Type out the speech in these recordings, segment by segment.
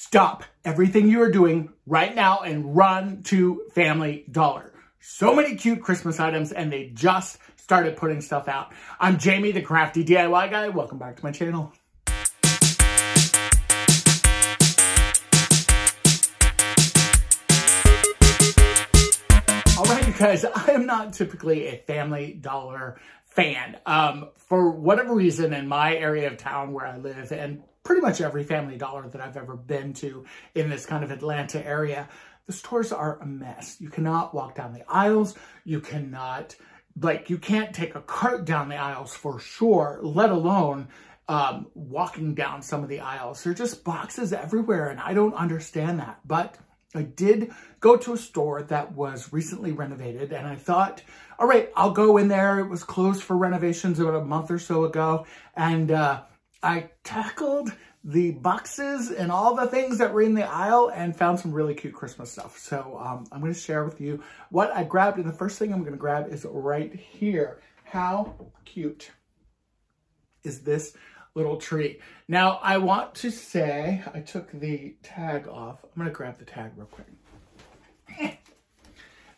Stop everything you are doing right now and run to Family Dollar. So many cute Christmas items, and they just started putting stuff out. I'm Jamie, the crafty DIY guy. Welcome back to my channel. All right, you guys, I am not typically a Family Dollar fan. For whatever reason, in my area of town where I live, and pretty much every Family Dollar that I've ever been to in this kind of Atlanta area, the stores are a mess. You cannot walk down the aisles. You cannot, you can't take a cart down the aisles for sure, let alone walking down some of the aisles. There are just boxes everywhere, and I don't understand that. But I did go to a store that was recently renovated, and I thought, all right, I'll go in there. It was closed for renovations about a month or so ago, and I tackled the boxes and all the things that were in the aisle and found some really cute Christmas stuff. So I'm going to share with you what I grabbed, and the first thing I'm going to grab is right here. How cute is this little tree? Now, I want to say I took the tag off. I'm going to grab the tag real quick.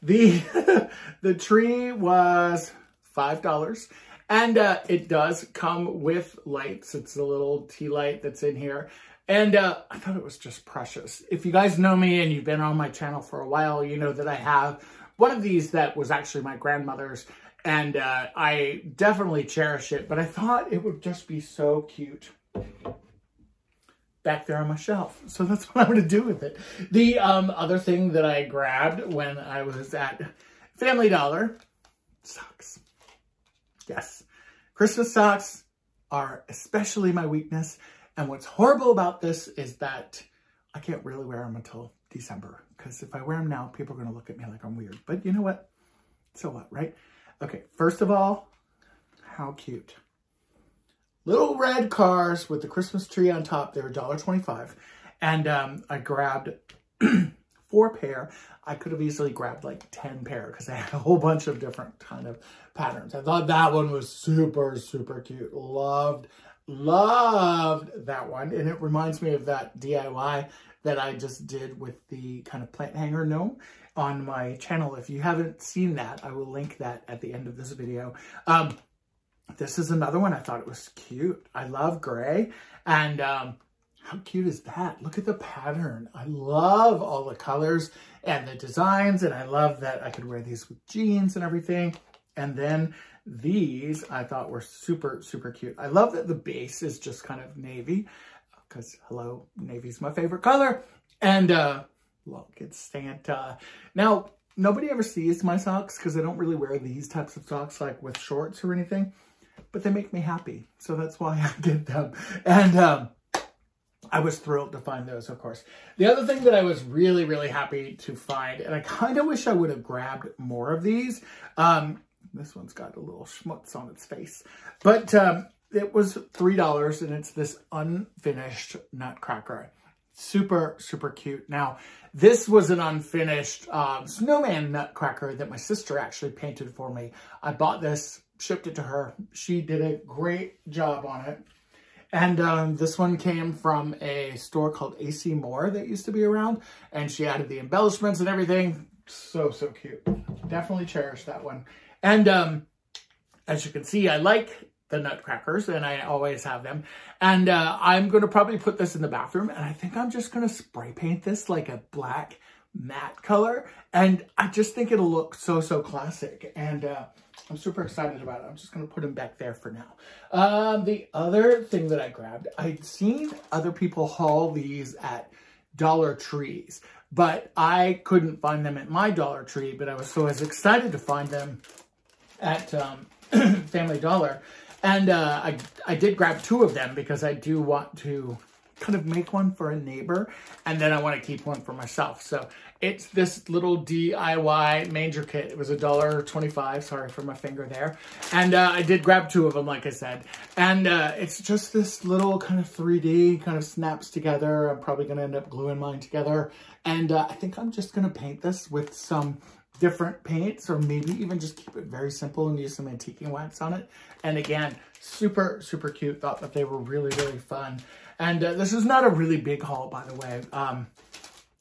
The tree was $5. And it does come with lights. It's a little tea light that's in here. And I thought it was just precious. If you guys know me and you've been on my channel for a while, you know that I have one of these that was actually my grandmother's. And I definitely cherish it. But I thought it would just be so cute back there on my shelf. So that's what I'm going to do with it. The other thing that I grabbed when I was at Family Dollar, socks. Yes, Christmas socks are especially my weakness. And what's horrible about this is that I can't really wear them until December. Because if I wear them now, people are going to look at me like I'm weird. But you know what? So what, right? Okay, first of all, how cute. Little red cars with the Christmas tree on top. They're $1.25. And I grabbed 4 pair. I could have easily grabbed like 10 pair because I had a whole bunch of different kind of patterns. I thought that one was super, super cute. Loved that one. And it reminds me of that DIY that I just did with the kind of plant hanger gnome on my channel. If you haven't seen that, I will link that at the end of this video. This is another one. I thought it was cute. I love gray. And how cute is that? Look at the pattern. I love all the colors and the designs, and I love that I could wear these with jeans and everything. And then these I thought were super, super cute. I love that the base is just kind of navy, because hello, navy's my favorite color. And look, it's Santa. Now, nobody ever sees my socks because I don't really wear these types of socks like with shorts or anything, but they make me happy. So that's why I get them. And I was thrilled to find those, of course. The other thing that I was really, really happy to find, and I kind of wish I would have grabbed more of these. This one's got a little schmutz on its face. But it was $3, and it's this unfinished nutcracker. Super, super cute. Now, this was an unfinished snowman nutcracker that my sister actually painted for me. I bought this, shipped it to her. She did a great job on it. And this one came from a store called AC Moore that used to be around. And she added the embellishments and everything. So, so cute. Definitely cherish that one. And as you can see, I like the nutcrackers, and I always have them. And I'm going to probably put this in the bathroom. And I think I'm just going to spray paint this like a black matte color. And I just think it'll look so, so classic. And I'm super excited about it. I'm just going to put them back there for now. The other thing that I grabbed, I'd seen other people haul these at Dollar Trees, but I couldn't find them at my Dollar Tree, but I was excited to find them at Family Dollar. And I did grab 2 of them because I do want to kind of make one for a neighbor, and then I want to keep one for myself. So it's this little DIY manger kit. It was $1.25. Sorry for my finger there. And I did grab 2 of them, like I said. And it's just this little kind of 3D, kind of snaps together. I'm probably going to end up gluing mine together. And I think I'm just going to paint this with some different paints, or maybe even just keep it very simple and use some antiquing wax on it. And again, super, super cute. Thought that they were really, really fun. And this is not a really big haul, by the way.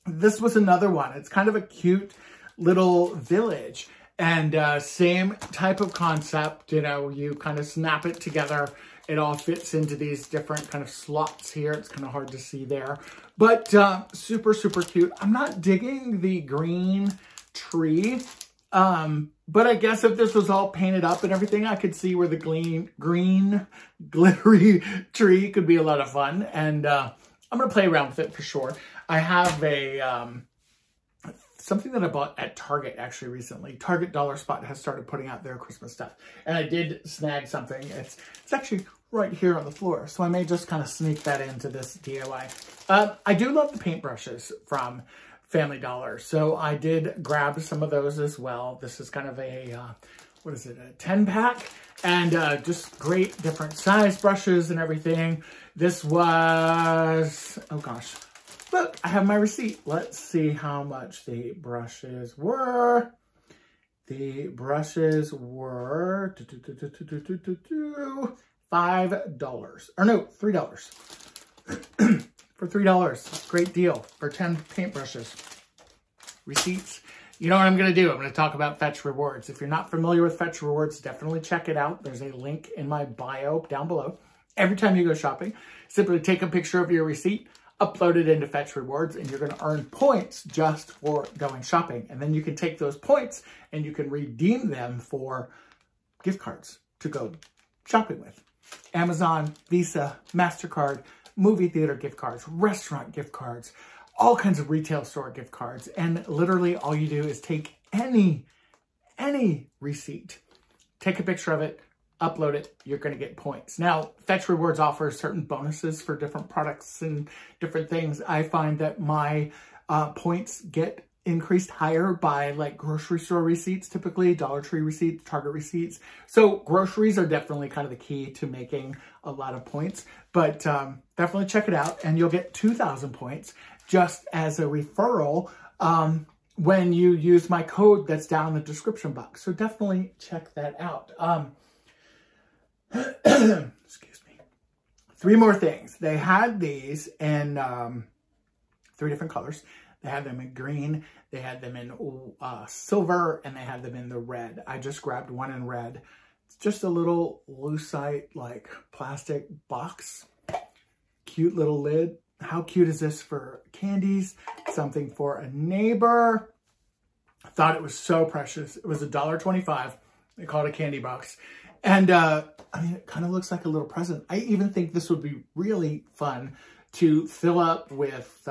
This was another one. It's kind of a cute little village. And same type of concept, you know, you kind of snap it together. It all fits into these different kind of slots here. It's kind of hard to see there. But super, super cute. I'm not digging the green tree. But I guess if this was all painted up and everything, I could see where the green glittery tree could be a lot of fun. And I'm going to play around with it for sure. I have a something that I bought at Target actually recently. Target Dollar Spot has started putting out their Christmas stuff. And I did snag something. It's actually right here on the floor. So I may just kind of sneak that into this DIY. I do love the paintbrushes from Family Dollar. So I did grab some of those as well. This is kind of a, what is it, a 10-pack? And just great different size brushes and everything. This was, oh gosh. Look, I have my receipt. Let's see how much the brushes were. The brushes were $5. Or no, $3. For $3. Great deal for 10 paintbrushes. Receipts. You know what I'm going to do? I'm going to talk about Fetch Rewards. If you're not familiar with Fetch Rewards, definitely check it out. There's a link in my bio down below. Every time you go shopping, simply take a picture of your receipt, upload it into Fetch Rewards, and you're going to earn points just for going shopping. And then you can take those points and you can redeem them for gift cards to go shopping with. Amazon, Visa, MasterCard, movie theater gift cards, restaurant gift cards, all kinds of retail store gift cards. And literally all you do is take any receipt, take a picture of it, upload it, you're going to get points. Now, Fetch Rewards offers certain bonuses for different products and different things. I find that my points get increased higher by like grocery store receipts, typically Dollar Tree receipts, Target receipts. So groceries are definitely kind of the key to making a lot of points, but definitely check it out and you'll get 2,000 points just as a referral when you use my code that's down in the description box. So definitely check that out. Excuse me. 3 more things. They had these in 3 different colors. They had them in green, they had them in silver, and they had them in the red. I just grabbed one in red. It's just a little lucite, like plastic box. Cute little lid. How cute is this for candies? Something for a neighbor. I thought it was so precious. It was $1.25. They call it a candy box. And I mean, it kind of looks like a little present. I even think this would be really fun to fill up with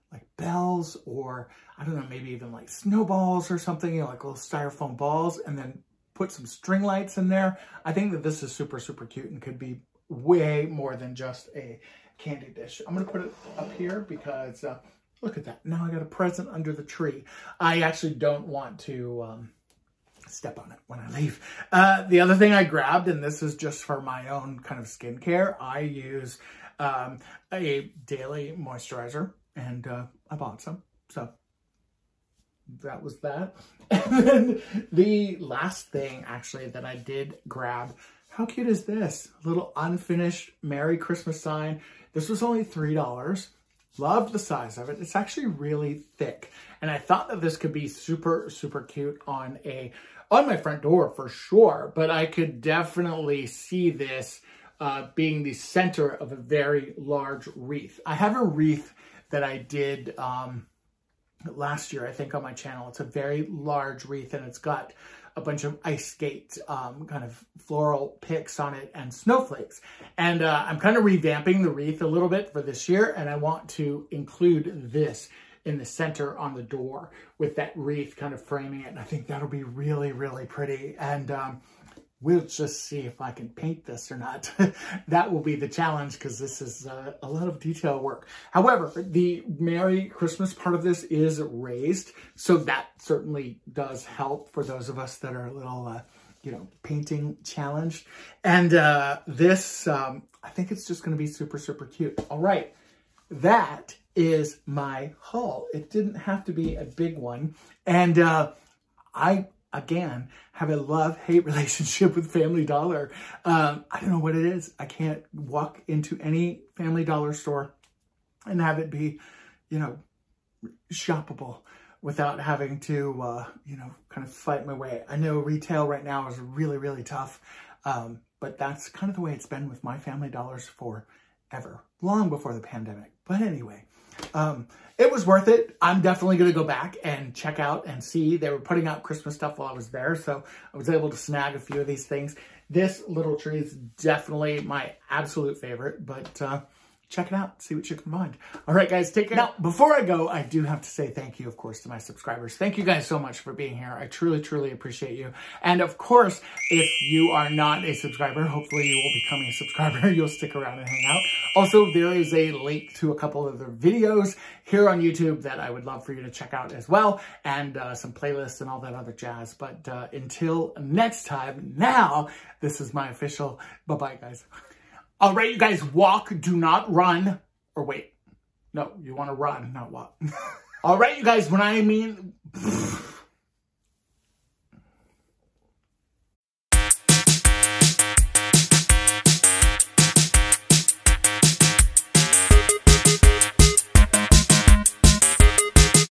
like bells or, I don't know, maybe even like snowballs or something, you know, like little styrofoam balls, and then put some string lights in there. I think that this is super, super cute and could be way more than just a candy dish. I'm going to put it up here because look at that. Now I got a present under the tree. I actually don't want to step on it when I leave. The other thing I grabbed, and this is just for my own kind of skincare, I use a daily moisturizer, and I bought some. So that was that. And then the last thing actually that I did grab, how cute is this? A little unfinished Merry Christmas sign. This was only $3. Loved the size of it. It's actually really thick. And I thought that this could be super, super cute on my front door for sure. But I could definitely see this being the center of a very large wreath. I have a wreath that I did last year, I think, on my channel. It's a very large wreath and it's got a bunch of ice skate kind of floral picks on it and snowflakes. And I'm kind of revamping the wreath a little bit for this year, and I want to include this in the center on the door with that wreath kind of framing it. And I think that'll be really, really pretty. And we'll just see if I can paint this or not. That will be the challenge because this is a lot of detail work. However, the Merry Christmas part of this is raised, so that certainly does help for those of us that are a little, you know, painting challenged. And this, I think it's just going to be super, super cute. All right, that is my haul. It didn't have to be a big one. And I again, have a love-hate relationship with Family Dollar. I don't know what it is. I can't walk into any Family Dollar store and have it be, you know, shoppable without having to, you know, kind of fight my way. I know retail right now is really, really tough, but that's kind of the way it's been with my Family Dollars forever, long before the pandemic. But anyway, it was worth it. I'm definitely going to go back and check out and see. They were putting out Christmas stuff while I was there, so I was able to snag a few of these things. This little tree is definitely my absolute favorite, but check it out, see what you can find. All right, guys, take care. Now, before I go, I do have to say thank you, of course, to my subscribers. Thank you guys so much for being here. I truly, truly appreciate you. And of course, if you are not a subscriber, hopefully you will become a subscriber. You'll stick around and hang out. Also, there is a link to a couple of their videos here on YouTube that I would love for you to check out as well, and some playlists and all that other jazz. But until next time, now, this is my official bye-bye, guys. All right, you guys, walk, do not run, or wait. No, you want to run, not walk. All right, you guys, when I mean...